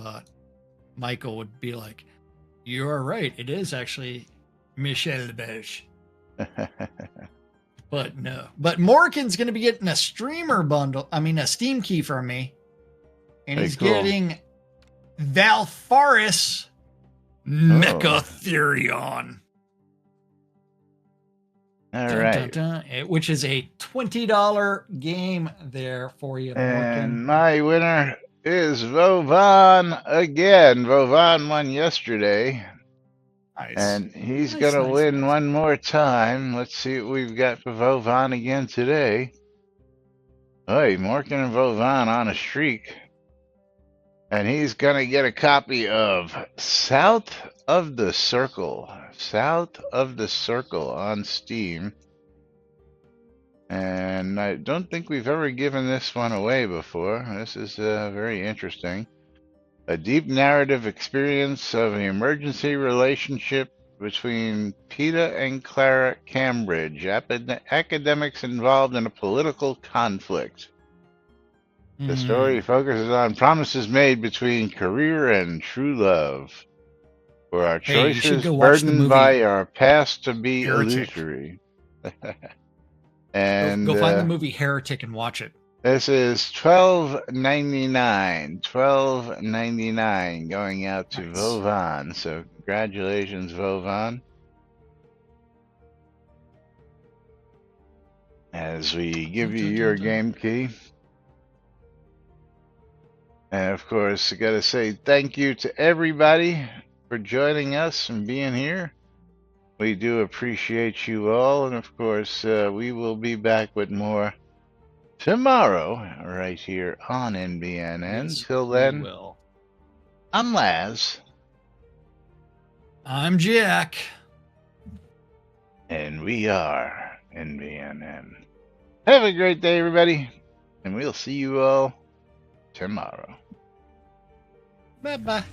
S1: Michael would be like, "You are right. It is actually Michelle Beige." But no. But Morgan's going to be getting a streamer bundle. I mean, a Steam key from me. And
S2: Very
S1: he's
S2: cool.
S1: getting Valfaris Mechatherion.
S2: All right.
S1: Which is a $20 game there for you,
S2: And
S1: Morgan.
S2: my winner is Vovan again. Vovan won yesterday.
S1: Nice.
S2: And he's going to win one more time. Let's see what we've got for Vovan again today. Hey, Morgan and Vovan on a streak. And he's going to get a copy of South of the Circle. South of the Circle on Steam. And I don't think we've ever given this one away before. This is very interesting. A deep narrative experience of an emergency relationship between Peter and Clara Cambridge, academics involved in a political conflict. The story focuses on promises made between career and true love, where our choices burdened by our past to be illusory. And
S1: go find the movie Heretic and watch it.
S2: This is $12.99. $12.99 going out to Vovan. So congratulations, Vovan. As we give you your game key. And of course, I got to say thank you to everybody for joining us and being here. We do appreciate you all. And of course, we will be back with more tomorrow, right here on NBNN.
S1: Yes,
S2: Till then,
S1: will.
S2: I'm Laz.
S1: I'm Jack.
S2: And we are NBNN. Have a great day, everybody. And we'll see you all tomorrow.
S1: Bye-bye.